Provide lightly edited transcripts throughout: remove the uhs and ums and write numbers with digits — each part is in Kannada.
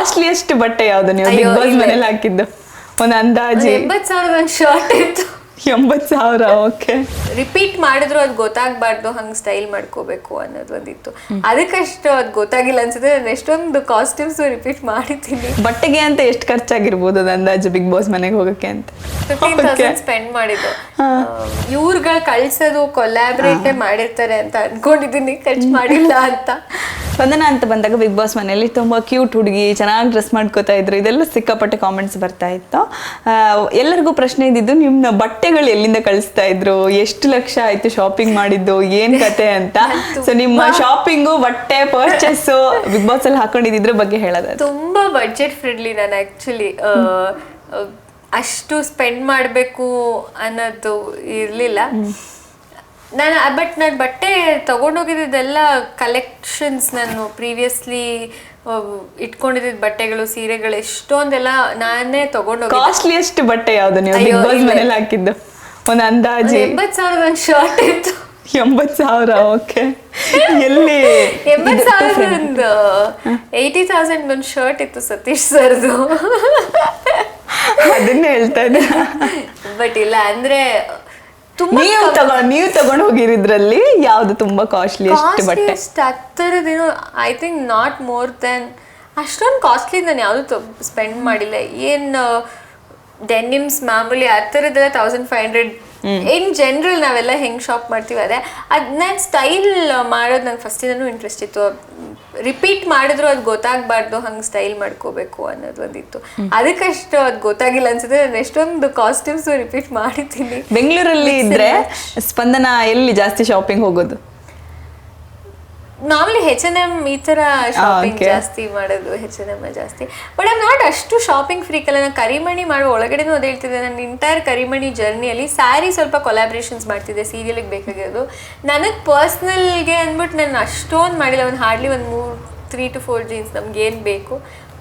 ಕಾಸ್ಟ್ಲಿಯೆಸ್ಟ್ ಬಟ್ಟೆ ಯಾವ್ದು ನೀವು ಅಯ್ಯೋ, ಬಿಗ್ ಬಾಸ್ ಇಲ್ಲ. ಮನೇಲಿ ಹಾಕಿದ್ದು? ಒಂದು ಅಂದಾಜು 80,000 ಒಂದು ಶರ್ಟ್ ಇತ್ತು. 80,000. ಓಕೆ. ರಿಪೀಟ್ ಮಾಡಿದ್ರು ಅದು ಗೊತ್ತಾಗ್ಬಾರ್ದು, ಹಂಗೆ ಸ್ಟೈಲ್ ಮಾಡ್ಕೋಬೇಕು ಅನ್ನೋದು ಒಂದಿತ್ತು. ಅದಕ್ಕಷ್ಟು ಅದು ಗೊತ್ತಾಗಿಲ್ಲ ಅನ್ಸುತ್ತೆ. ನಾನು ಎಷ್ಟೊಂದು ಕಾಸ್ಟ್ಯೂಮ್ಸ್ ರಿಪೀಟ್ ಮಾಡಿದ್ದೀನಿ. ಬಟ್ಟೆಗೆ ಅಂತ ಎಷ್ಟು ಖರ್ಚಾಗಿರ್ಬೋದು ಅದು ಅಂದಾಜು ಬಿಗ್ ಬಾಸ್ ಮನೆಗೆ ಹೋಗಕ್ಕೆ ಅಂತ? 15,000 ಸ್ಪೆಂಡ್ ಮಾಡಿದ್ದು. ಇವ್ರುಗಳು ಕಳ್ಸೋದು ಕೊಲ್ಯಾಬ್ರೇಟ್ ಮಾಡಿರ್ತಾರೆ ಅಂತ ಅನ್ಕೊಂಡಿದ್ದೀನಿ, ಖರ್ಚು ಮಾಡಿಲ್ಲ ಅಂತ. ಸ್ಪಂದನ ಅಂತ ಬಂದಾಗ ಬಿಗ್ ಬಾಸ್ ಮನೆಯಲ್ಲಿ ತುಂಬ ಕ್ಯೂಟ್ ಹುಡುಗಿ, ಚೆನ್ನಾಗಿ ಡ್ರೆಸ್ ಮಾಡ್ಕೋತಾ ಇದ್ರು, ಇದೆಲ್ಲ ಸಿಕ್ಕಾಪಟ್ಟೆ ಕಾಮೆಂಟ್ಸ್ ಬರ್ತಾ ಇತ್ತು. ಎಲ್ಲರಿಗೂ ಪ್ರಶ್ನೆ ಇದ್ದಿದ್ದು ನಿಮ್ಮ ಬಟ್ಟೆಗಳು ಎಲ್ಲಿಂದ ಕಳಿಸ್ತಾ ಇದ್ರು, ಎಷ್ಟು ಲಕ್ಷ ಆಯ್ತು ಶಾಪಿಂಗ್ ಮಾಡಿದ್ದು, ಏನ್ ಕತೆ ಅಂತ. ಸೊ ನಿಮ್ಮ ಶಾಪಿಂಗು, ಬಟ್ಟೆ ಪರ್ಚೇಸ್ ಬಿಗ್ ಬಾಸ್ ಅಲ್ಲಿ ಹಾಕೊಂಡಿದ್ರ ಬಗ್ಗೆ ಹೇಳೋದು? ತುಂಬಾ ಬಡ್ಜೆಟ್ ಫ್ರೆಂಡ್ಲಿ ನಾನು ಆಕ್ಚುಲಿ. ಅಷ್ಟು ಸ್ಪೆಂಡ್ ಮಾಡಬೇಕು ಅನ್ನೋದು ಇರಲಿಲ್ಲ ಬಟ್ ನಾನು ಬಟ್ಟೆ ತಗೊಂಡೋಗಿದ್ದೆಲ್ಲ ಕಲೆಕ್ಷನ್ಸ್. ನಾನು ಪ್ರೀವಿಯಸ್ಲಿ ಇಟ್ಕೊಂಡಿದ್ದ ಬಟ್ಟೆಗಳು, ಸೀರೆಗಳು ಎಷ್ಟೊಂದೆಲ್ಲ ನಾನೇ ತಗೊಂಡೋಗಿದ್ದೆ. ಕಾಸ್ಟ್ಲಿಯೆಸ್ಟ್ ಬಟ್ಟೆ ಯಾವ್ದು ನೀವು ಬಿಗ್ ಬಾಸ್ ಮನೇಲಿ ಹಾಕಿದ್ದು? ಒಂದು ಅಂದಾಜು 80,000 ಒಂದು ಶರ್ಟ್ ಇತ್ತು. 80,000. ಓಕೆ. ಎಲ್ಲಿ? 80,000 ಒಂದು 80,000 ಒಂದು ಶರ್ಟ್ ಇತ್ತು ಸತೀಶ್ ಸರ್ದು. ಅದನ್ನೇ ಹೇಳ್ತಾ ಇದ್ದೆ. ಬಟ್ ಇಲ್ಲ ಅಂದ್ರೆ ನೀವು ತಗೊಂಡು ಹೋಗಿರಿದ್ರಲ್ಲಿ ಯಾವ್ದು ತುಂಬಾ ಕಾಸ್ಟ್ಲಿಯೆಸ್ಟ್ ಬಟ್ಟೆ? ಹತ್ತರದೇನು I think not more than ಅಷ್ಟೊಂದು ಕಾಸ್ಟ್ಲಿ ನಾನು ಯಾವುದು ಸ್ಪೆಂಡ್ ಮಾಡಿಲ್ಲ. ಏನು ಡೆನಿಮ್ಸ್ ಮಾಮೂಲಿ ಆ ಥರದ್ದೆಲ್ಲ 1,500 ಇನ್ ಜನರಲ್ ನಾವೆಲ್ಲ ಹೆಂಗೆ ಶಾಪ್ ಮಾಡ್ತೀವಿ ಅದೇ. ಅದು ನಾನು ಸ್ಟೈಲ್ ಮಾಡೋದು ನಂಗೆ ಫಸ್ಟಿಂದನೂ ಇಂಟ್ರೆಸ್ಟ್ ಇತ್ತು. ರಿಪೀಟ್ ಮಾಡಿದ್ರು ಅದು ಗೊತ್ತಾಗ್ಬಾರ್ದು, ಹಂಗೆ ಸ್ಟೈಲ್ ಮಾಡ್ಕೋಬೇಕು ಅನ್ನೋದು ಒಂದಿತ್ತು. ಅದಕ್ಕಷ್ಟು ಅದು ಗೊತ್ತಾಗಿಲ್ಲ ಅನ್ಸುತ್ತೆ. ನಾನು ಎಷ್ಟೊಂದು ಕಾಸ್ಟ್ಯೂಮ್ಸ್ ರಿಪೀಟ್ ಮಾಡಿದ್ದೀನಿ. ಬೆಂಗಳೂರಲ್ಲಿ ಇದ್ರೆ ಸ್ಪಂದನ ಎಲ್ಲಿ ಜಾಸ್ತಿ ಶಾಪಿಂಗ್ ಹೋಗೋದು? ನಾರ್ಮಲಿ H&M ಈ ಥರ ಶಾಪಿಂಗ್ ಜಾಸ್ತಿ ಮಾಡೋದು. H&M ಜಾಸ್ತಿ. ಬಟ್ ಐಮ್ ನಾಟ್ ಅಷ್ಟು ಶಾಪಿಂಗ್ ಫ್ರೀಕ್ ಅಲ್ಲ. ನಾನು ಕರಿಮಣಿ ಮಾಡುವ ಒಳಗಡೆನೂ ಅದು ಹೇಳ್ತಿದ್ದೆ. ನನ್ನ ಇಂಟೈರ್ ಕರಿಮಣಿ ಜರ್ನಿಯಲ್ಲಿ ಸ್ಯಾರಿ ಸ್ವಲ್ಪ ಕೊಲಾಬ್ರೇಷನ್ಸ್ ಮಾಡ್ತಿದ್ದೆ ಸೀರಿಯಲ್ಗೆ ಬೇಕಾಗಿರೋದು. ನನಗೆ ಪರ್ಸ್ನಲ್ಗೆ ಅಂದ್ಬಿಟ್ಟು ನಾನು ಅಷ್ಟೊಂದು ಮಾಡಿಲ್ಲ. ಒಂದು ಹಾರ್ಡ್ಲಿ ಒಂದು 3 to 4 ಜೀನ್ಸ್ ನಮ್ಗೇನು ಬೇಕು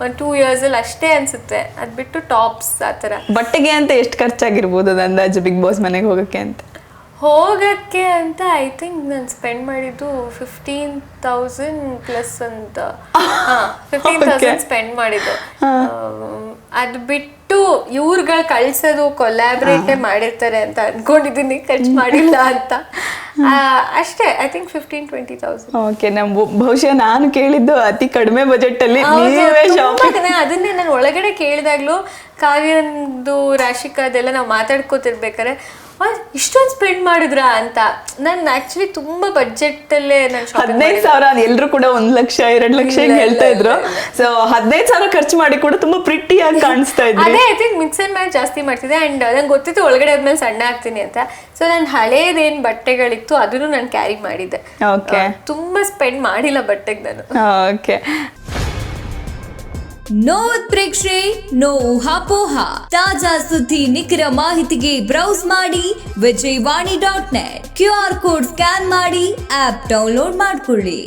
ಒಂದು 2 yearsಲ್ಲಿ ಅಷ್ಟೇ ಅನಿಸುತ್ತೆ. ಅದು ಬಿಟ್ಟು ಟಾಪ್ಸ್ ಆ ಥರ. ಬಟ್ಟೆಗೆ ಅಂತ ಎಷ್ಟು ಖರ್ಚಾಗಿರ್ಬೋದು ಅದು ಅಂದಾಜು ಬಿಗ್ ಬಾಸ್ ಮನೆಗೆ ಹೋಗೋಕ್ಕೆ ಅಂತ? ಹೋಗಕ್ಕೆ ಅಂತ ಐ ಥಿಂಕ್ ನಾನು ಸ್ಪೆಂಡ್ ಮಾಡಿದ್ದು 15,000 ಪ್ಲಸ್ ಅಂತ. 15,000 ಸ್ಪೆಂಡ್ ಮಾಡಿದ್ದು. ಅದು ಬಿಟ್ಟು ಇವ್ರುಗಳು ಕಳ್ಸೋದು ಕೊಲ್ಯಾಬ್ರೇಟ್ ಮಾಡಿರ್ತಾರೆ ಅಂತ ಅನ್ಕೊಂಡಿದ್ದೀನಿ, ಖರ್ಚು ಮಾಡಿಲ್ಲ ಅಂತ ಅಷ್ಟೇ. I think 15,000-20,000. ಓಕೆ. ಬಹುಶಃ ನಾನು ಕೇಳಿದ್ದು ಅತಿ ಕಡಿಮೆ ಬಜೆಟ್ ಅಲ್ಲಿ ಅದನ್ನೇ ನಾನು ಒಳಗಡೆ ಕೇಳಿದಾಗ್ಲೂ ಕಾವ್ಯಂದು, ರಾಶಿಕಾದೆಲ್ಲ ನಾವು ಮಾತಾಡ್ಕೋತಿರ್ಬೇಕಾರೆ ಇಷ್ಟೊಂದು ಸ್ಪೆಂಡ್ ಮಾಡಿದ್ರಾ ಅಂತ. ನಾನು ಆಕ್ಚುಲಿ ತುಂಬಾ ಬಜೆಟ್ ಅಲ್ಲೇ ನಾನು 15,000 ಎಲ್ಲರೂ ಕೂಡ 1 ಲಕ್ಷ 2 ಲಕ್ಷ ಹಿಂಗ್ ಹೇಳ್ತಾ ಇದ್ರು. ಸೊ 15,000 ಖರ್ಚು ಮಾಡಿ ಕೂಡ ತುಂಬಾ ಪ್ರಿಟಿಯಾಗಿ ಕಾಣಿಸ್ತಾ ಇದ್ರಿ. ಅದೇ I think mix and match ಜಾಸ್ತಿ ಮಾಡ್ತಿದ್ದೆ. ಅಂಡ್ ನಂಗೆ ಗೊತ್ತಿತ್ತು ಒಳಗಡೆ ಆದ್ಮೇಲೆ ಸಣ್ಣ ಆಗ್ತೀನಿ ಅಂತ. ಸೊ ನಾನು ಹಳೇದೇನ್ ಬಟ್ಟೆಗಳಿತ್ತು ಅದನ್ನು ನಾನು ಕ್ಯಾರಿ ಮಾಡಿದ್ದೆ. ಓಕೆ. ತುಂಬಾ ಸ್ಪೆಂಡ್ ಮಾಡಿಲ್ಲ ಬಟ್ಟೆಗೆ ನಾನು. ಓಕೆ. ನೋ ಉತ್ಪ್ರೇಕ್ಷೆ, ನೋ ಊಹಾಪೋಹ. ತಾಜಾ ಸುದ್ದಿ, ನಿಖರ ಮಾಹಿತಿಗೆ ಬ್ರೌಸ್ ಮಾಡಿ ವಿಜಯವಾಣಿ.net. QR ಕೋಡ್ ಸ್ಕ್ಯಾನ್ ಮಾಡಿ ಆಪ್ ಡೌನ್ಲೋಡ್ ಮಾಡ್ಕೊಳ್ಳಿ.